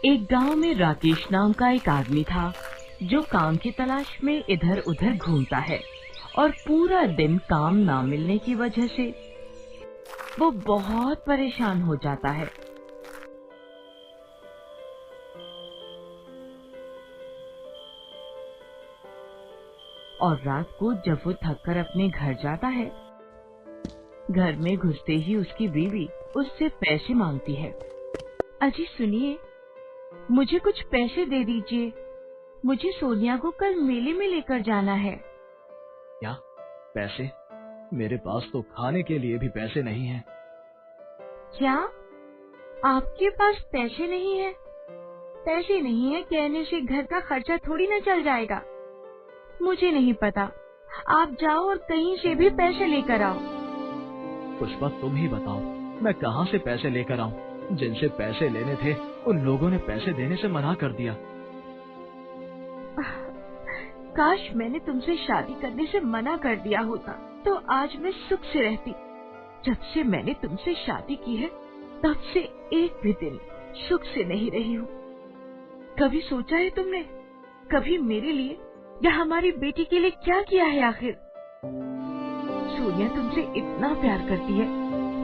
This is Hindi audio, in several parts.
एक गांव में राकेश नाम का एक आदमी था जो काम की तलाश में इधर उधर घूमता है और पूरा दिन काम ना मिलने की वजह से वो बहुत परेशान हो जाता है। और रात को जब वो थक कर अपने घर जाता है, घर में घुसते ही उसकी बीवी उससे पैसे मांगती है। अजी सुनिए, मुझे कुछ पैसे दे दीजिए, मुझे सोनिया को कल मेले में लेकर जाना है। क्या पैसे? मेरे पास तो खाने के लिए भी पैसे नहीं हैं। क्या आपके पास पैसे नहीं है? पैसे नहीं है कहने से घर का खर्चा थोड़ी ना चल जाएगा। मुझे नहीं पता, आप जाओ और कहीं से भी पैसे लेकर आओ। पुष्पा तुम ही बताओ, मैं कहाँ से पैसे लेकर आऊँ? जिनसे पैसे लेने थे उन लोगों ने पैसे देने से मना कर दिया। काश मैंने तुमसे शादी करने से मना कर दिया होता तो आज मैं सुख से रहती। जब से मैंने तुमसे शादी की है तब से एक भी दिन सुख से नहीं रही हूँ। कभी सोचा है तुमने, कभी मेरे लिए या हमारी बेटी के लिए क्या किया है? आखिर सोनिया तुमसे इतना प्यार करती है,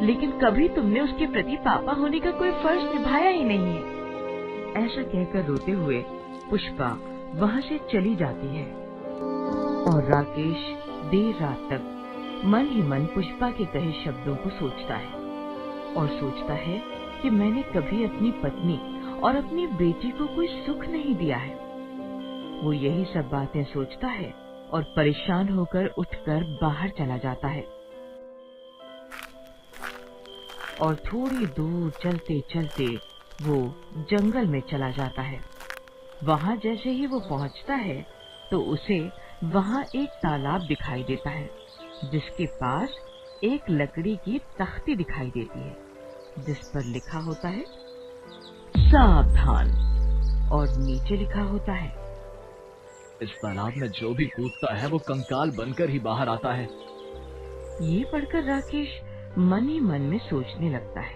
लेकिन कभी तुमने उसके प्रति पापा होने का कोई फर्ज निभाया ही नहीं है। ऐसा कहकर रोते हुए पुष्पा वहाँ से चली जाती है और राकेश देर रात तक मन ही मन पुष्पा के कहे शब्दों को सोचता है और सोचता है कि मैंने कभी अपनी पत्नी और अपनी बेटी को कोई सुख नहीं दिया है। वो यही सब बातें सोचता है और परेशान होकर उठकर बाहर चला जाता है और थोड़ी दूर चलते चलते वो जंगल में चला जाता है। वहाँ जैसे ही वो पहुँचता है तो उसे वहाँ एक तालाब दिखाई देता है, जिसके पास एक लकड़ी की तख्ती दिखाई देती है, जिस पर लिखा होता है सावधान, और नीचे लिखा होता है इस तालाब में जो भी कूदता है वो कंकाल बनकर ही बाहर आता है। ये पढ़कर राकेश मन ही मन में सोचने लगता है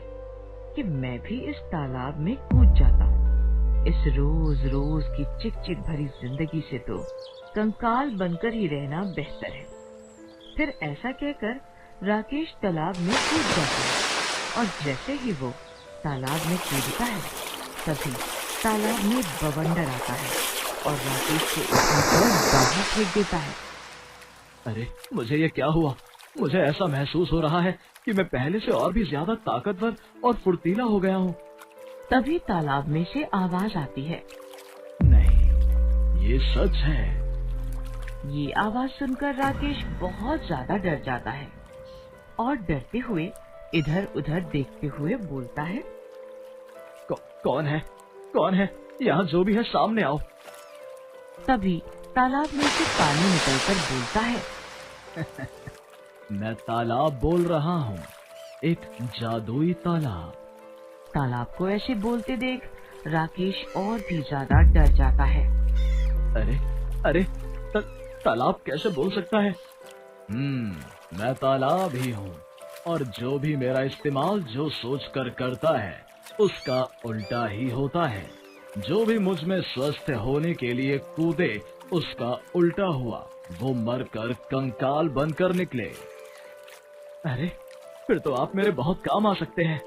कि मैं भी इस तालाब में कूद जाता हूँ। इस रोज रोज की चिकचिक भरी जिंदगी से तो कंकाल बनकर ही रहना बेहतर है। फिर ऐसा कहकर राकेश तालाब में कूद जाता है और जैसे ही वो तालाब में कूदता है तभी तालाब में बवंडर आता है और राकेश को उठाकर बाहर फेंक देता है। अरे मुझे ये क्या हुआ? मुझे ऐसा महसूस हो रहा है कि मैं पहले से और भी ज्यादा ताकतवर और फुर्तीला हो गया हूँ। तभी तालाब में से आवाज आती है। नहीं, ये सच है। ये आवाज सुनकर राकेश बहुत ज्यादा डर जाता है और डरते हुए इधर उधर देखते हुए बोलता है, कौन है? कौन है? यहाँ जो भी है सामने आओ। तभी तालाब में से पानी निकलकर बोलता है मैं तालाब बोल रहा हूँ, एक जादुई तालाब। तालाब को ऐसे बोलते देख राकेश और भी ज्यादा डर जाता है। अरे अरे तालाब कैसे बोल सकता है? मैं तालाब ही हूँ और जो भी मेरा इस्तेमाल जो सोच कर करता है उसका उल्टा ही होता है। जो भी मुझ में स्वस्थ होने के लिए कूदे उसका उल्टा हुआ, वो मरकर कंकाल बनकर निकले। अरे फिर तो आप मेरे बहुत काम आ सकते हैं।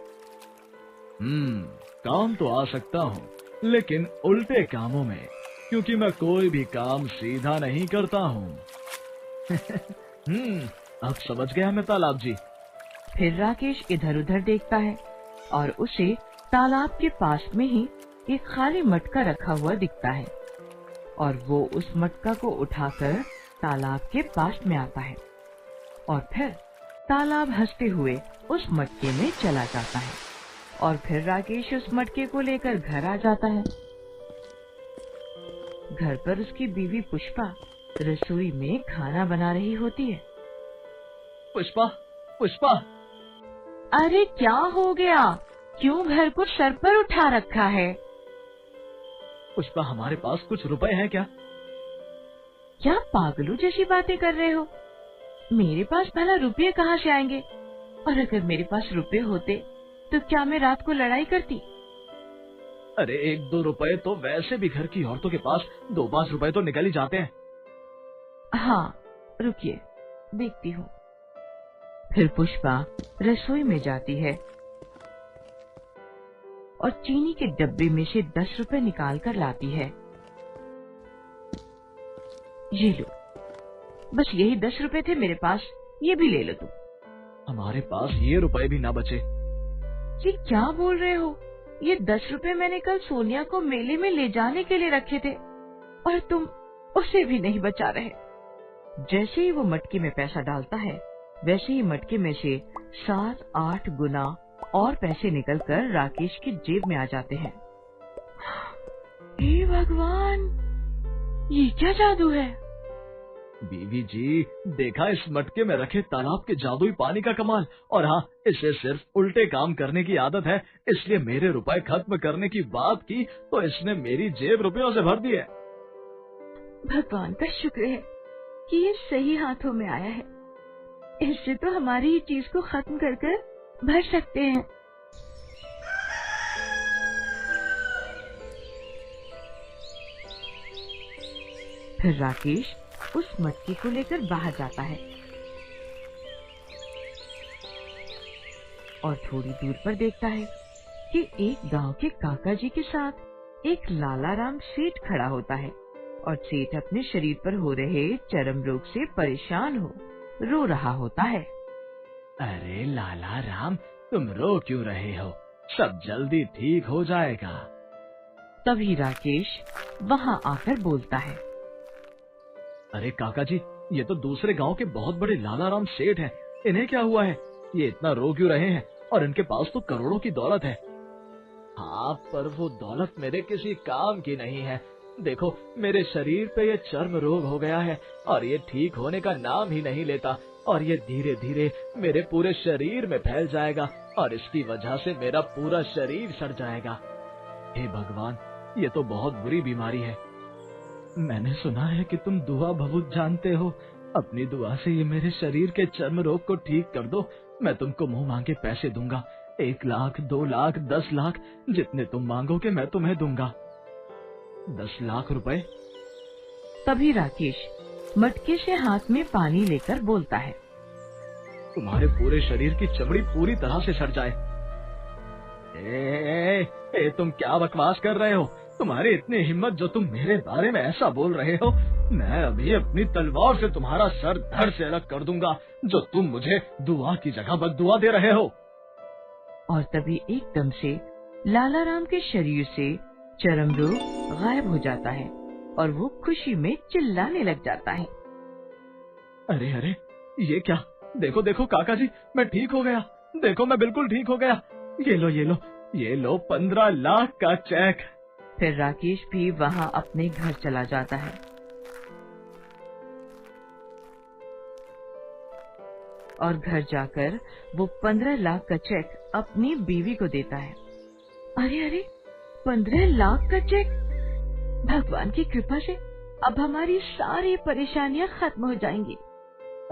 काम तो आ सकता हूँ, लेकिन उल्टे कामों में, क्योंकि मैं कोई भी काम सीधा नहीं करता हूँ। अब समझ गया मैं तालाब जी। फिर राकेश इधर उधर देखता है और उसे तालाब के पास में ही एक खाली मटका रखा हुआ दिखता है और वो उस मटका को उठाकर तालाब के पास में आता है और फिर तालाब हंसते हुए उस मटके में चला जाता है और फिर राकेश उस मटके को लेकर घर आ जाता है। घर पर उसकी बीवी पुष्पा रसोई में खाना बना रही होती है। पुष्पा, पुष्पा! अरे क्या हो गया? क्यों घर को सर पर उठा रखा है? पुष्पा, हमारे पास कुछ रुपए हैं क्या? क्या पागलों जैसी बातें कर रहे हो? मेरे पास भला रुपये कहाँ से आएंगे? और अगर मेरे पास रुपये होते तो क्या मैं रात को लड़ाई करती? अरे 1-2 रुपए तो वैसे भी घर की औरतों के पास 2-5 रुपए तो निकल ही जाते हैं। हाँ, रुकिए, देखती हूँ। फिर पुष्पा रसोई में जाती है और चीनी के डब्बे में से 10 रुपए निकाल कर लाती है। ये लो, बस यही 10 रुपए थे मेरे पास, ये भी ले लो तुम। हमारे पास ये रुपए भी ना बचे। ये क्या बोल रहे हो? ये 10 रुपए मैंने कल सोनिया को मेले में ले जाने के लिए रखे थे और तुम उसे भी नहीं बचा रहे। जैसे ही वो मटके में पैसा डालता है, वैसे ही मटके में से 7-8 गुना और पैसे निकलकर राकेश की जेब में आ जाते हैं। हे भगवान, ये क्या जादू है? बीवी जी, देखा इस मटके में रखे तालाब के जादुई पानी का कमाल। और हाँ, इसे सिर्फ उल्टे काम करने की आदत है, इसलिए मेरे रुपए खत्म करने की बात की तो इसने मेरी जेब रुपयों से भर दी है। भगवान का शुक्र है कि ये सही हाथों में आया है। इससे तो हमारी ही चीज को खत्म कर कर भर सकते हैं। फिर राकेश उस मटके को लेकर बाहर जाता है और थोड़ी दूर पर देखता है कि एक गांव के काका जी के साथ एक लालाराम सेठ खड़ा होता है और सेठ अपने शरीर पर हो रहे चर्म रोग से परेशान हो रो रहा होता है। अरे लालाराम, तुम रो क्यों रहे हो? सब जल्दी ठीक हो जाएगा। तभी राकेश वहां आकर बोलता है। अरे काका जी, ये तो दूसरे गांव के बहुत बड़े लालाराम सेठ हैं। इन्हें क्या हुआ है? ये इतना रो क्यों रहे हैं? और इनके पास तो करोड़ों की दौलत है। हाँ, पर वो दौलत मेरे किसी काम की नहीं है। देखो, मेरे शरीर पे ये चर्म रोग हो गया है और ये ठीक होने का नाम ही नहीं लेता और ये धीरे धीरे मेरे पूरे शरीर में फैल जाएगा और इसकी वजह से मेरा पूरा शरीर सड़ जाएगा। हे भगवान, ये तो बहुत बुरी बीमारी है। मैंने सुना है कि तुम दुआ बहुत जानते हो। अपनी दुआ से ये मेरे शरीर के चर्म रोग को ठीक कर दो। मैं तुमको मुंह मांगे पैसे दूंगा। 1 लाख, 2 लाख, 10 लाख, जितने तुम मांगोगे मैं तुम्हें दूंगा। 10 लाख रुपए। तभी राकेश मटके से हाथ में पानी लेकर बोलता है। तुम्हारे पूरे शरीर की चमड़ी पूरी तरह से सड़ जाए। तुम क्या बकवास कर रहे हो? तुम्हारी इतनी हिम्मत जो तुम मेरे बारे में ऐसा बोल रहे हो? मैं अभी अपनी तलवार से तुम्हारा सर धड़ से अलग कर दूंगा, जो तुम मुझे दुआ की जगह बद्दुआ दे रहे हो। और तभी एकदम से लालाराम के शरीर से चर्म रोग गायब हो जाता है और वो खुशी में चिल्लाने लग जाता है। अरे अरे, ये क्या? देखो देखो काका जी, मैं ठीक हो गया। देखो, मैं बिल्कुल ठीक हो गया। ये लो ये लो, ये लो 15 लाख का चेक। फिर राकेश भी वहां अपने घर चला जाता है और घर जाकर वो 15 लाख का चेक अपनी बीवी को देता है। अरे अरे, 15 लाख का चेक! भगवान की कृपा से अब हमारी सारी परेशानियां खत्म हो जाएंगी।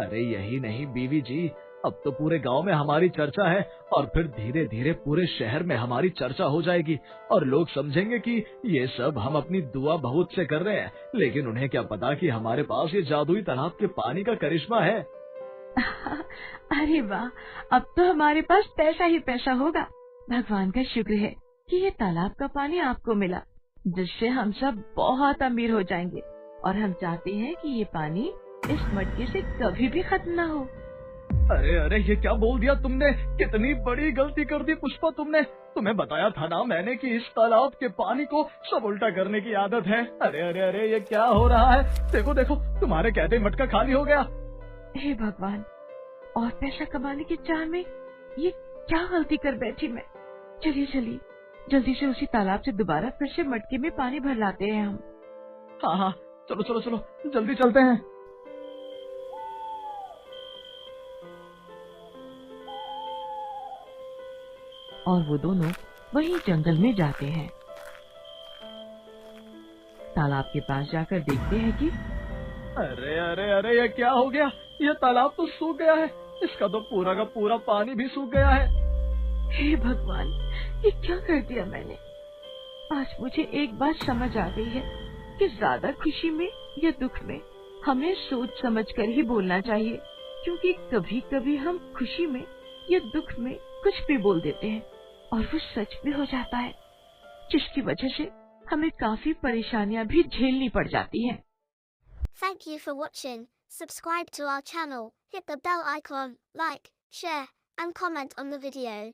अरे यही नहीं बीवी जी, अब तो पूरे गांव में हमारी चर्चा है और फिर धीरे धीरे पूरे शहर में हमारी चर्चा हो जाएगी और लोग समझेंगे कि ये सब हम अपनी दुआ बहुत से कर रहे हैं, लेकिन उन्हें क्या पता कि हमारे पास ये जादुई तालाब के पानी का करिश्मा है। अरे वाह, अब तो हमारे पास पैसा ही पैसा होगा। भगवान का शुक्र है कि ये तालाब का पानी आपको मिला, जिससे हम सब बहुत अमीर हो जाएंगे और हम चाहते हैं कि ये पानी इस मटके से कभी भी खत्म ना हो। अरे अरे, ये क्या बोल दिया तुमने? कितनी बड़ी गलती कर दी पुष्पा तुमने। तुम्हें बताया था ना मैंने कि इस तालाब के पानी को सब उल्टा करने की आदत है। अरे अरे अरे, ये क्या हो रहा है? देखो देखो, तुम्हारे कहते ही मटका खाली हो गया। हे भगवान, और पैसा कमाने की चाह में ये क्या गलती कर बैठी मैं। चलिए चलिए, जल्दी से उसी तालाब से दोबारा फिर से मटके में पानी भर लाते हैं हम। हाँ हाँ, चलो चलो चलो, जल्दी चलते हैं। और वो दोनों वहीं जंगल में जाते हैं। तालाब के पास जाकर देखते हैं कि अरे अरे अरे, ये क्या हो गया? ये तालाब तो सूख गया है। इसका तो पूरा का पूरा पानी भी सूख गया है। हे भगवान, ये क्या कर दिया मैंने? आज मुझे एक बात समझ आ गई है कि ज्यादा खुशी में या दुख में हमें सोच समझ कर ही बोलना चाहिए, क्योंकि कभी कभी हम खुशी में या दुख में कुछ भी बोल देते हैं और वो सच भी हो जाता है, जिसकी वजह से हमें काफी परेशानियां भी झेलनी पड़ जाती हैं। Thank you for watching. Subscribe to our channel, hit the bell icon, like, share, and comment on the video.